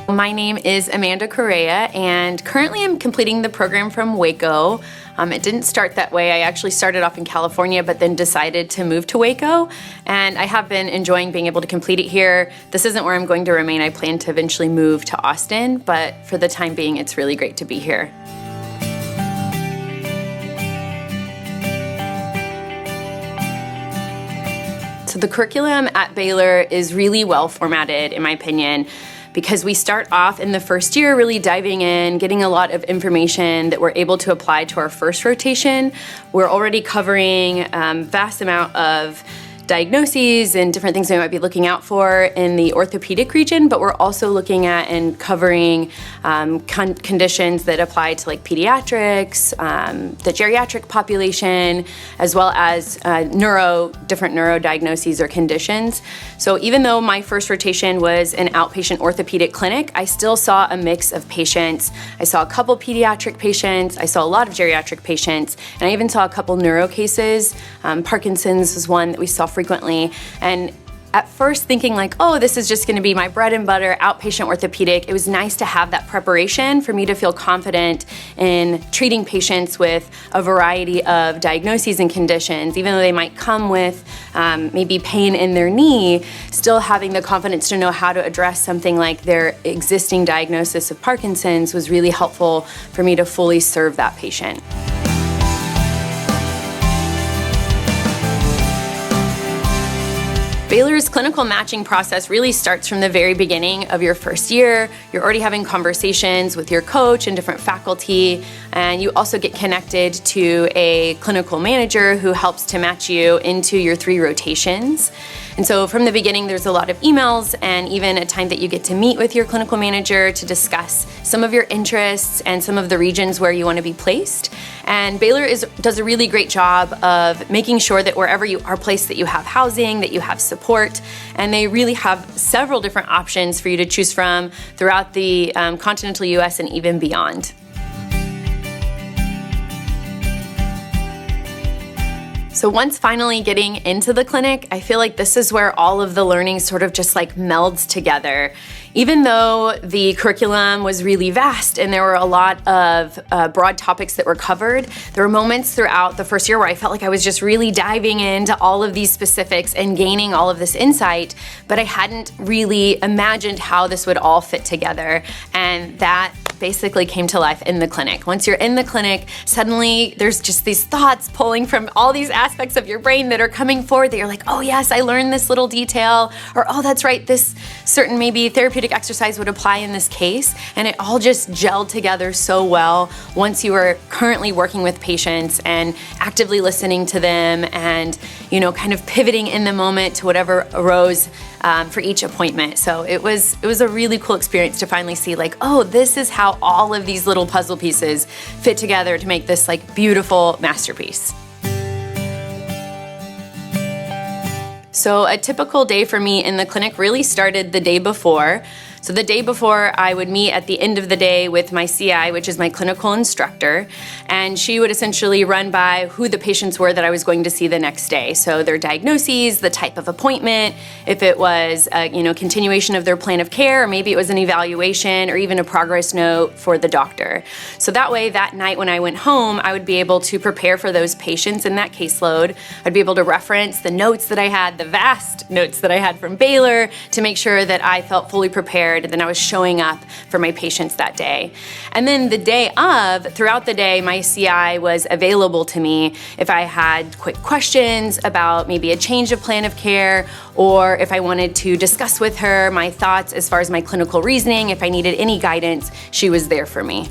My name is Amanda Correa, and currently I'm completing the program from Waco. It didn't start that way. I actually started off in California, but then decided to move to Waco, and I have been enjoying being able to complete it here. This isn't where I'm going to remain. I plan to eventually move to Austin, but for the time being, it's really great to be here. So the curriculum at Baylor is really well formatted, in my opinion, because we start off in the first year really diving in, getting a lot of information that we're able to apply to our first rotation. We're already covering a vast amount of diagnoses and different things we might be looking out for in the orthopedic region, but we're also looking at and covering conditions that apply to like pediatrics, the geriatric population, as well as different neuro diagnoses or conditions. So even though my first rotation was an outpatient orthopedic clinic, I still saw a mix of patients. I saw a couple pediatric patients, I saw a lot of geriatric patients, and I even saw a couple neuro cases. Parkinson's was one that we saw frequently, and at first thinking like, oh, this is just gonna be my bread and butter outpatient orthopedic, it was nice to have that preparation for me to feel confident in treating patients with a variety of diagnoses and conditions, even though they might come with maybe pain in their knee, still having the confidence to know how to address something like their existing diagnosis of Parkinson's was really helpful for me to fully serve that patient. Baylor's clinical matching process really starts from the very beginning of your first year. You're already having conversations with your coach and different faculty, and you also get connected to a clinical manager who helps to match you into your 3 rotations. And so from the beginning, there's a lot of emails and even a time that you get to meet with your clinical manager to discuss some of your interests and some of the regions where you want to be placed. And Baylor does a really great job of making sure that wherever you are placed, that you have housing, that you have support, and they really have several different options for you to choose from throughout the continental US and even beyond. So once finally getting into the clinic, I feel like this is where all of the learning sort of just like melds together. Even though the curriculum was really vast and there were a lot of broad topics that were covered, there were moments throughout the first year where I felt like I was just really diving into all of these specifics and gaining all of this insight, but I hadn't really imagined how this would all fit together. And that basically came to life in the clinic. Once you're in the clinic, suddenly there's just these thoughts pulling from all these aspects of your brain that are coming forward that you're like, oh yes, I learned this little detail, or oh, that's right, this certain maybe therapeutic exercise would apply in this case. And it all just gelled together so well once you are currently working with patients and actively listening to them and, you know, kind of pivoting in the moment to whatever arose for each appointment. So it was a really cool experience to finally see like, oh, this is how all of these little puzzle pieces fit together to make this like beautiful masterpiece. So a typical day for me in the clinic really started the day before. So the day before, I would meet at the end of the day with my CI, which is my clinical instructor, and she would essentially run by who the patients were that I was going to see the next day. So their diagnoses, the type of appointment, if it was a continuation of their plan of care, or maybe it was an evaluation or even a progress note for the doctor. So that way, that night when I went home, I would be able to prepare for those patients in that caseload. I'd be able to reference the notes that I had, the vast notes that I had from Baylor, to make sure that I felt fully prepared and then I was showing up for my patients that day. And then the day of, throughout the day, my CI was available to me if I had quick questions about maybe a change of plan of care, or if I wanted to discuss with her my thoughts as far as my clinical reasoning, if I needed any guidance, she was there for me.